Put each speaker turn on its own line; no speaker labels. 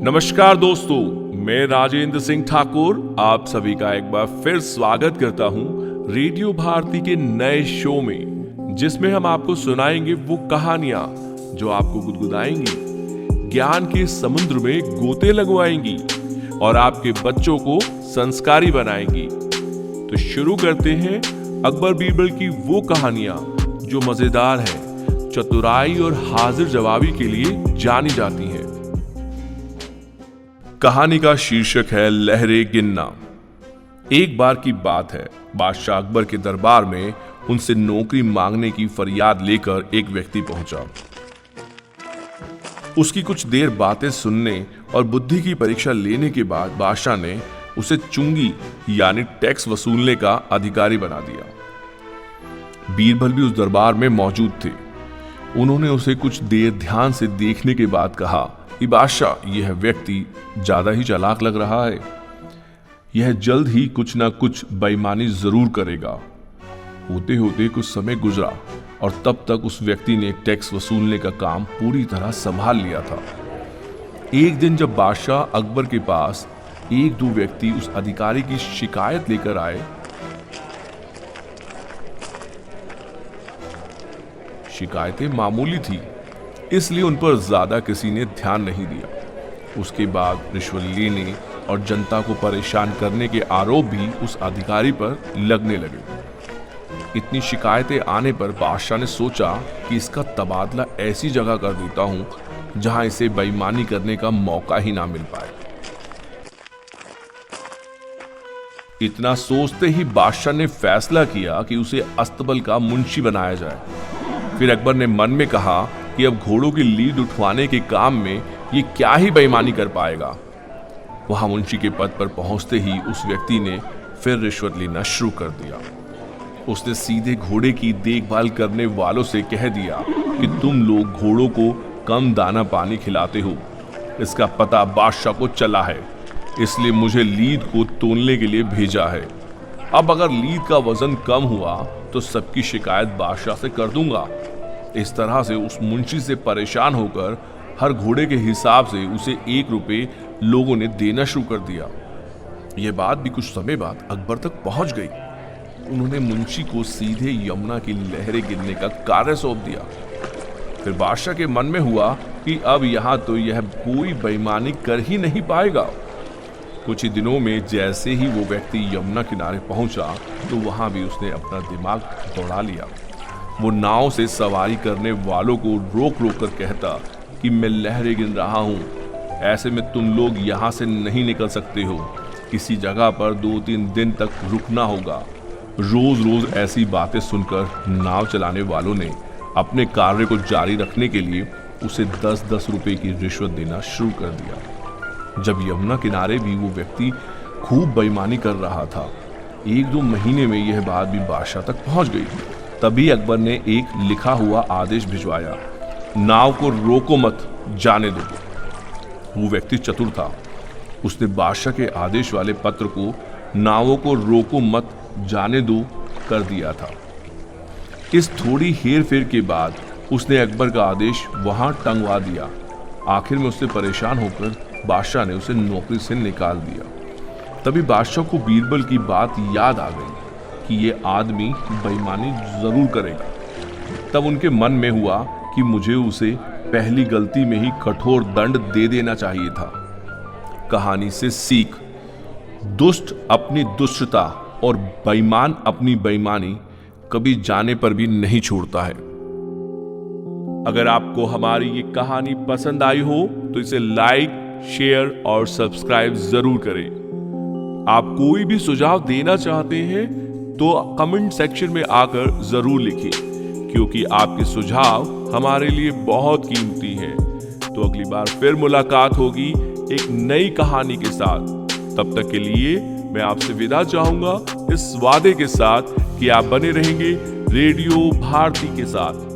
नमस्कार दोस्तों, मैं राजेंद्र सिंह ठाकुर आप सभी का एक बार फिर स्वागत करता हूं रेडियो भारती के नए शो में, जिसमें हम आपको सुनाएंगे वो कहानियां जो आपको गुदगुदाएंगी, ज्ञान के समुद्र में गोते लगवाएंगी और आपके बच्चों को संस्कारी बनाएंगी। तो शुरू करते हैं अकबर बीरबल की वो कहानियां जो मजेदार हैं, चतुराई और हाजिर जवाबी के लिए जानी जाती हैं। कहानी का शीर्षक है लहरे गिनना। एक बार की बात है, बादशाह अकबर के दरबार में उनसे नौकरी मांगने की फरियाद लेकर एक व्यक्ति पहुंचा। उसकी कुछ देर बातें सुनने और बुद्धि की परीक्षा लेने के बाद बादशाह ने उसे चुंगी यानी टैक्स वसूलने का अधिकारी बना दिया। बीरबल भी उस दरबार में मौजूद थे। उन्होंने उसे कुछ देर ध्यान से देखने के बाद कहा कि बादशाह, यह व्यक्ति ज्यादा ही चालाक लग रहा है। यह जल्द ही कुछ ना कुछ बेईमानी जरूर करेगा। होते होते कुछ समय गुजरा और तब तक उस व्यक्ति ने टैक्स वसूलने का काम पूरी तरह संभाल लिया था। एक दिन जब बादशाह अकबर के पास एक दो व्यक्ति उस अधिकारी की शिकायत लेकर आए, शिकायतें मामूली थी, इसलिए उन पर ज्यादा किसी ने ध्यान नहीं दिया। उसके बाद रिश्वत लेने और जनता को परेशान करने के आरोप भी उस अधिकारी पर लगने लगे। इतनी शिकायतें आने पर बादशाह ने सोचा कि इसका तबादला ऐसी जगह कर देता हूं जहां इसे बेईमानी करने का मौका ही ना मिल पाए। इतना सोचते ही बादशाह ने फैसला किया कि उसे अस्तबल का मुंशी बनाया जाए। फिर अकबर ने मन में कहा कि अब घोड़ों की लीड उठवाने के काम में ये क्या ही बेईमानी कर पाएगा। वहां मुंशी के पद पर पहुंचते ही उस व्यक्ति ने फिर रिश्वत लेना शुरू कर दिया। उसने सीधे घोड़े की देखभाल करने वालों से कह दिया कि तुम लोग घोड़ों को कम दाना पानी खिलाते हो। इसका पता बादशाह को चला है, इसलिए मुझे लीद को तोलने के लिए भेजा है। अब अगर लीद का वजन कम हुआ तो सबकी शिकायत बादशाह से कर दूंगा। इस तरह से उस मुंशी से परेशान होकर हर घोड़े के हिसाब से उसे 1 रुपये लोगों ने देना शुरू कर दिया। यह बात भी कुछ समय बाद अकबर तक पहुंच गई। उन्होंने मुंशी को सीधे यमुना की लहरें गिनने का कार्य सौंप दिया। फिर बादशाह के मन में हुआ कि अब यहां तो यह कोई बेईमानी कर ही नहीं पाएगा। कुछ ही दिनों में जैसे ही वो व्यक्ति यमुना किनारे पहुंचा तो वहां भी उसने अपना दिमाग दौड़ा लिया। वो नाव से सवारी करने वालों को रोक रोक कर कहता कि मैं लहरें गिन रहा हूं, ऐसे में तुम लोग यहां से नहीं निकल सकते हो। किसी जगह पर 2-3 दिन तक रुकना होगा। रोज रोज ऐसी बातें सुनकर नाव चलाने वालों ने अपने कार्य को जारी रखने के लिए उसे 10-10 रुपए की रिश्वत देना शुरू कर दिया। जब यमुना किनारे भी वो व्यक्ति खूब बेईमानी कर रहा था, 1-2 महीने में यह बात भी बादशाह तक पहुंच गई। तभी अकबर ने एक लिखा हुआ आदेश भिजवाया, नाव को रोको मत, जाने दो। वो व्यक्ति चतुर था। उसने बादशाह के आदेश वाले पत्र को नावों को रोको मत, जाने दो कर दिया था। इस थोड़ी हेर फेर के बाद उसने अकबर का आदेश वहां टंगवा दिया। आखिर में उससे परेशान होकर बादशाह ने उसे नौकरी से निकाल दिया। तभी बादशाह को बीरबल की बात याद आ गई कि ये आदमी बेईमानी जरूर करेगा। तब उनके मन में हुआ कि मुझे उसे पहली गलती में ही कठोर दंड दे देना चाहिए था। कहानी से सीख, दुष्ट अपनी दुष्टता और बेईमान अपनी बेईमानी कभी जाने पर भी नहीं छोड़ता है। अगर आपको हमारी ये कहानी पसंद आई हो तो इसे लाइक, शेयर और सब्सक्राइब जरूर करें। आप कोई भी सुझाव देना चाहते हैं तो कमेंट सेक्शन में आकर जरूर लिखें, क्योंकि आपके सुझाव हमारे लिए बहुत कीमती हैं। तो अगली बार फिर मुलाकात होगी एक नई कहानी के साथ। तब तक के लिए मैं आपसे विदा चाहूंगा इस वादे के साथ कि आप बने रहेंगे रेडियो भारती के साथ।